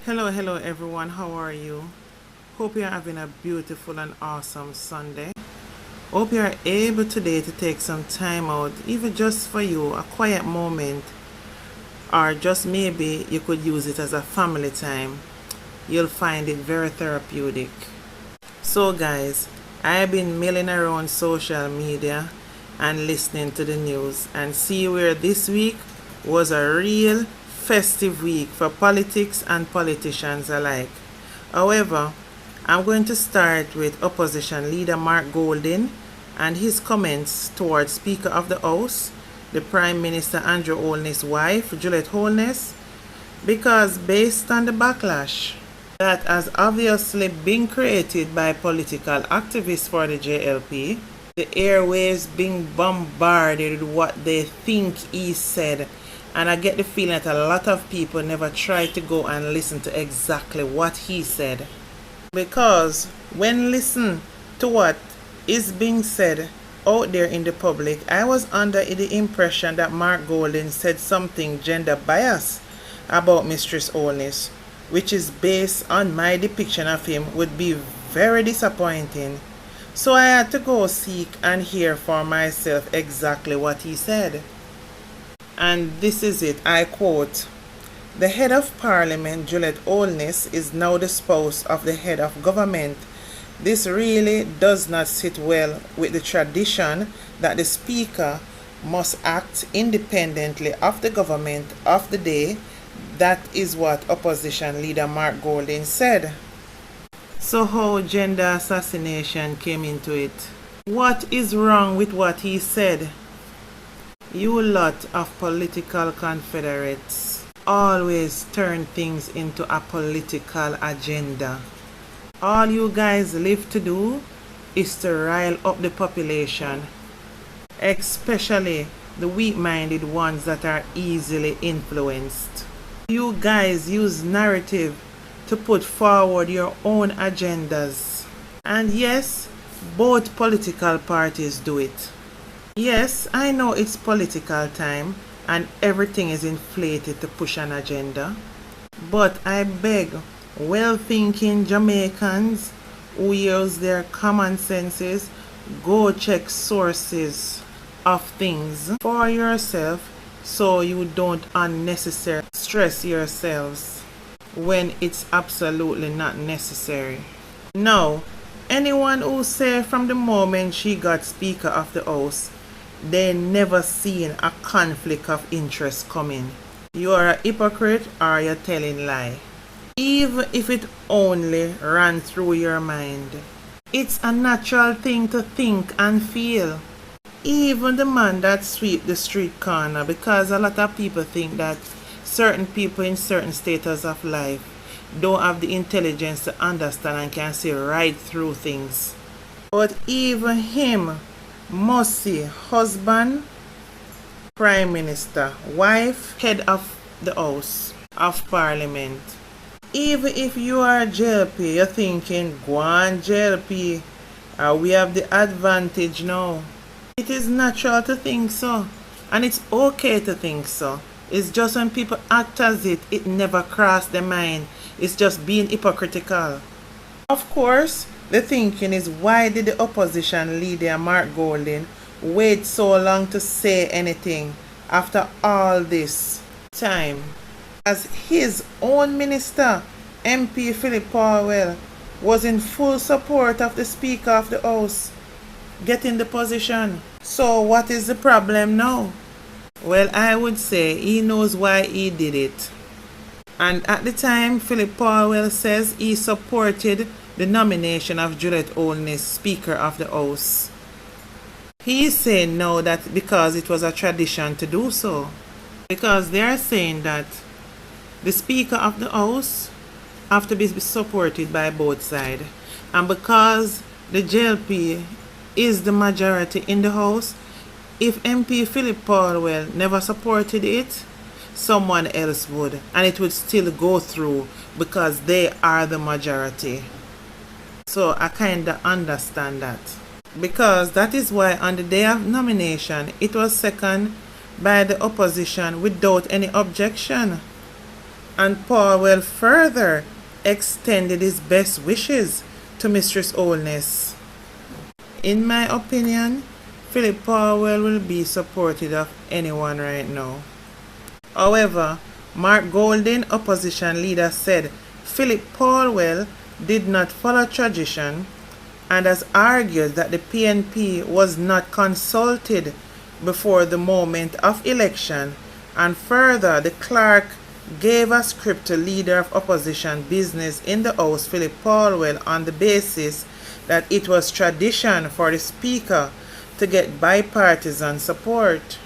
Hello everyone, how are you? Hope you're having a beautiful and awesome Sunday. Hope you're able today to take some time out, even just for you, a quiet moment, or just maybe you could use it as a family time. You'll find it very therapeutic. So guys, I've been milling around social media and listening to the news and see where this week was a real festive week for politics and politicians alike. However, I'm going to start with opposition leader Mark Golding and his comments towards Speaker of the House, the Prime Minister Andrew Holness' wife, Juliet Holiness, because based on the backlash that has obviously been created by political activists for the JLP, the airwaves being bombarded with what they think he said, and I get the feeling that a lot of people never tried to go and listen to exactly what he said. Because when listen to what is being said out there in the public, I was under the impression that Mark Golding said something gender biased about Mistress Holness, which is based on my depiction of him would be very disappointing. So I had to go seek and hear for myself exactly what he said. And this is it, I quote, "The head of parliament, Juliet Holness, is now the spouse of the head of government. This really does not sit well with the tradition that the speaker must act independently of the government of the day." That is what opposition leader Mark Golding said. So how gender assassination came into it? What is wrong with what he said? You lot of political confederates always turn things into a political agenda. All you guys live to do is to rile up the population, especially the weak-minded ones that are easily influenced. You guys use narrative to put forward your own agendas. And yes, both political parties do it. Yes, I know it's political time and everything is inflated to push an agenda. But I beg well-thinking Jamaicans who use their common senses, go check sources of things for yourself so you don't unnecessarily stress yourselves when it's absolutely not necessary. Now, anyone who say from the moment she got Speaker of the House, they never seen a conflict of interest coming, you are a hypocrite or you're telling lie. Even if it only ran through your mind, it's a natural thing to think and feel. Even the man that sweep the street corner, because a lot of people think that certain people in certain status of life don't have the intelligence to understand and can see right through things. But even him must see husband, prime minister, wife, head of the house of parliament. Even if you are JLP, you're thinking, go on JLP, we have the advantage now. It is natural to think so, and it's okay to think so. It's just when people act as it never crossed their mind. It's just being hypocritical. Of course, the thinking is, why did the opposition leader Mark Golding wait so long to say anything after all this time? As his own minister, MP Philip Paulwell, was in full support of the Speaker of the House getting the position. So what is the problem now? Well, I would say he knows why he did it. And at the time, Philip Paulwell says he supported the nomination of Juliet Holness, Speaker of the House. He is saying now that because it was a tradition to do so. Because they are saying that the Speaker of the House have to be supported by both sides. And because the JLP is the majority in the House, if MP Philip Paulwell never supported it, someone else would, and it would still go through because they are the majority. So I kinda understand that. Because that is why on the day of nomination, it was seconded by the opposition without any objection. and Paulwell further extended his best wishes to Mistress Holiness. In my opinion, Philip Paulwell will be supported of anyone right now. However, Mark Golding, opposition leader, said Philip Paulwell did not follow tradition and has argued that the PNP was not consulted before the moment of election, and further the clerk gave a script to leader of opposition business in the House, Philip Paulwell, on the basis that it was tradition for the Speaker to get bipartisan support.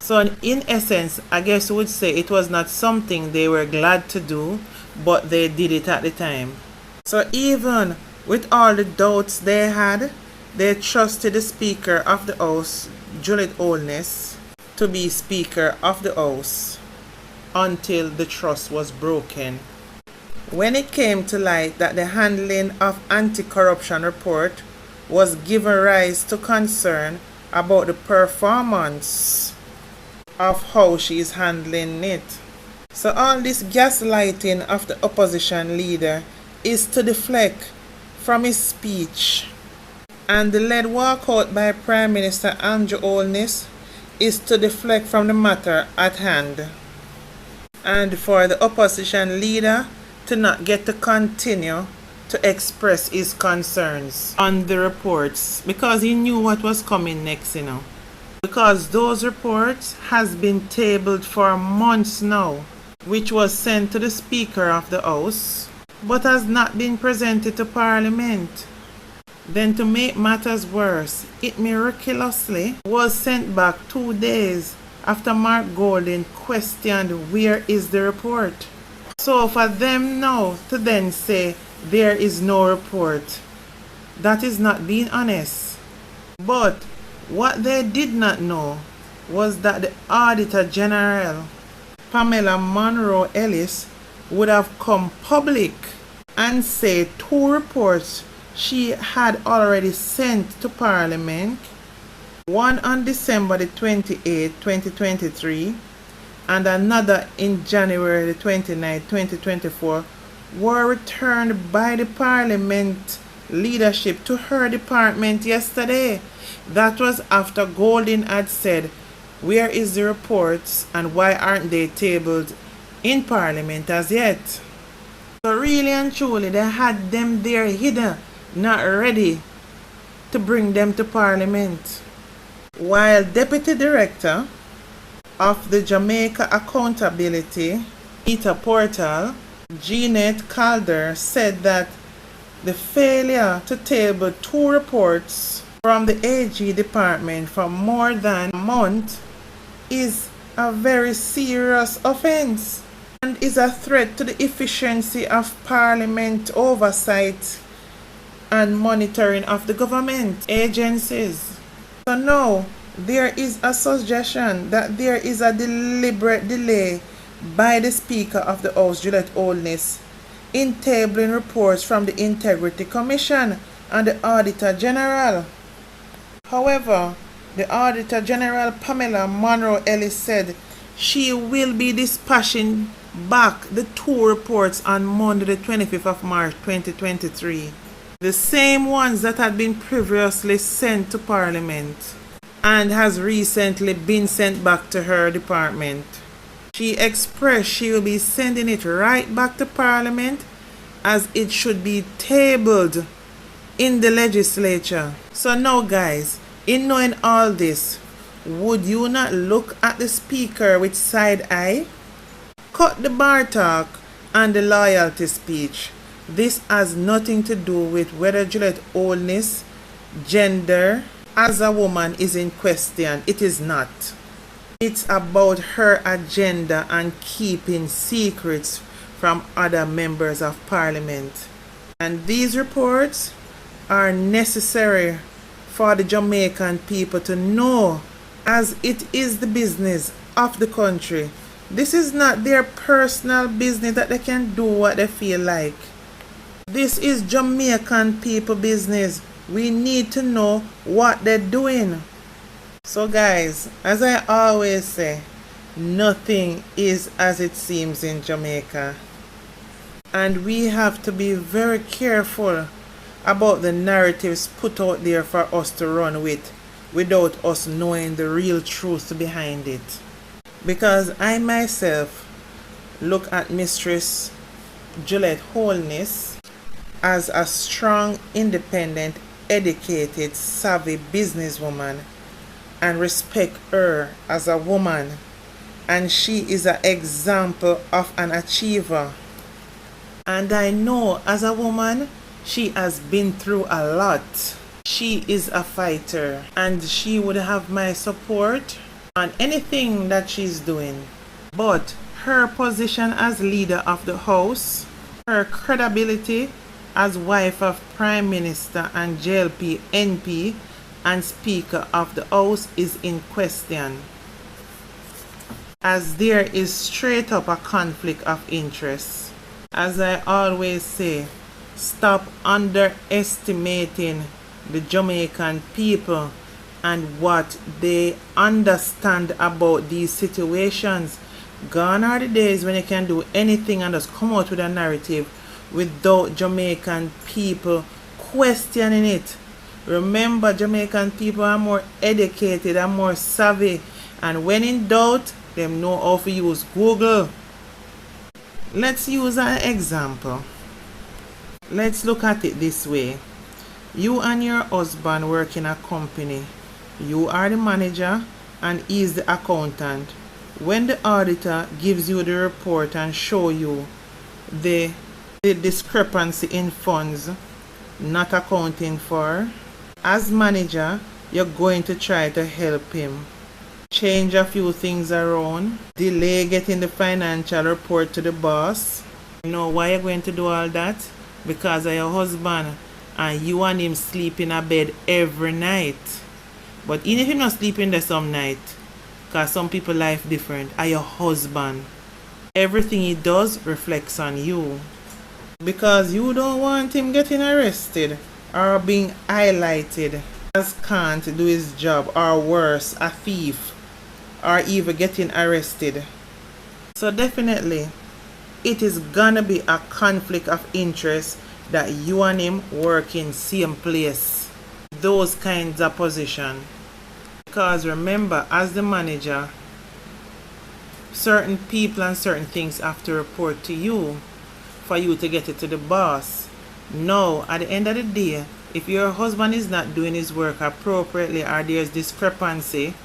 So in essence, I guess you would say it was not something they were glad to do, but they did it at the time. So even with all the doubts they had, they trusted the Speaker of the House, Juliet Holiness, to be Speaker of the House until the trust was broken. When it came to light that the handling of anti-corruption report was given rise to concern about the performance of how she is handling it. So all this gaslighting of the opposition leader is to deflect from his speech, and the lead walkout by Prime Minister Andrew Holiness is to deflect from the matter at hand, and for the opposition leader to not get to continue to express his concerns on the reports, because he knew what was coming next, because those reports has been tabled for months now, which was sent to the Speaker of the House but has not been presented to Parliament. Then to make matters worse, it miraculously was sent back 2 days after Mark Golding questioned where is the report. So for them now to then say there is no report, that is not being honest. But what they did not know was that the Auditor General, Pamela Monroe Ellis, would have come public and say 2 reports she had already sent to Parliament, one on December the 28th, 2023, and another in January the 29th, 2024, were returned by the Parliament leadership to her department yesterday. That was after Golding had said, where is the reports and why aren't they tabled in Parliament as yet? So really and truly, they had them there hidden, not ready to bring them to Parliament. While Deputy Director of the Jamaica Accountability Meter Portal, Jeanette Calder, said that the failure to table 2 reports from the AG department for more than a month is a very serious offense and is a threat to the efficiency of Parliament oversight and monitoring of the government agencies. So now there is a suggestion that there is a deliberate delay by the Speaker of the House, Juliet Holiness, in tabling reports from the Integrity Commission and the Auditor General. However, the Auditor General Pamela Monroe Ellis said she will be dispatching back the 2 reports on Monday the 25th of March 2023. The same ones that had been previously sent to Parliament and has recently been sent back to her department. She expressed she will be sending it right back to Parliament as it should be tabled in the legislature. So now guys, in knowing all this, would you not look at the Speaker with side eye? Cut the bar talk and the loyalty speech. This has nothing to do with whether Juliet Holiness gender as a woman is in question. It is not. It's about her agenda and keeping secrets from other members of Parliament. And these reports are necessary for the Jamaican people to know, as it is the business of the country. This is not their personal business that they can do what they feel like. This is Jamaican people business. We need to know what they're doing. So guys, as I always say, nothing is as it seems in Jamaica. And we have to be very careful about the narratives put out there for us to run with without us knowing the real truth behind it. Because I myself look at Mistress Juliet Holiness as a strong, independent, educated, savvy businesswoman and respect her as a woman. And she is an example of an achiever. And I know as a woman, she has been through a lot. She is a fighter and she would have my support on anything that she's doing. But her position as leader of the house, her credibility as wife of Prime Minister and JLP NP and Speaker of the House is in question, as there is straight up a conflict of interest. As I always say, stop underestimating the Jamaican people and what they understand about these situations. Gone are the days when you can do anything and just come out with a narrative without Jamaican people questioning it. Remember, Jamaican people are more educated and more savvy, and when in doubt, them know how to use Google. Let's use an example. Let's look at it this way. You and your husband work in a company. You are the manager and he is the accountant. When the auditor gives you the report and show you the discrepancy in funds not accounting for, as manager, you're going to try to help him. Change a few things around, delay getting the financial report to the boss. You know why you're going to do all that? Because of your husband, and you and him sleep in a bed every night. But even if you not sleeping there some night, because some people life different, are your husband, everything he does reflects on you. Because you don't want him getting arrested or being highlighted as can't do his job, or worse, a thief, or even getting arrested. So definitely, it is gonna be a conflict of interest that you and him work in same place. Those kinds of position. Because remember, as the manager, certain people and certain things have to report to you for you to get it to the boss. Now, at the end of the day, if your husband is not doing his work appropriately or there's discrepancy,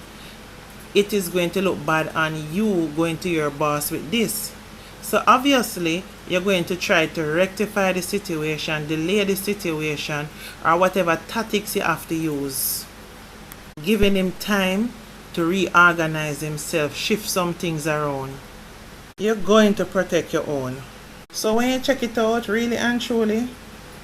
it is going to look bad on you going to your boss with this. So obviously, you're going to try to rectify the situation, delay the situation, or whatever tactics you have to use. Giving him time to reorganize himself, shift some things around. You're going to protect your own. So when you check it out, really and truly,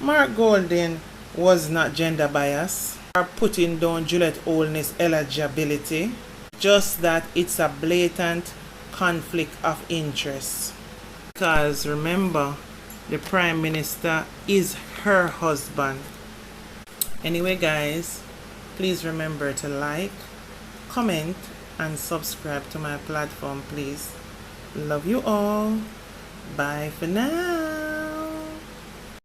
Mark Golding was not gender biased or putting down Juliet Holiness eligibility. Just that it's a blatant conflict of interest. Because remember, the Prime Minister is her husband. Anyway guys, please remember to like, comment and subscribe to my platform, please. Love you all. Bye for now.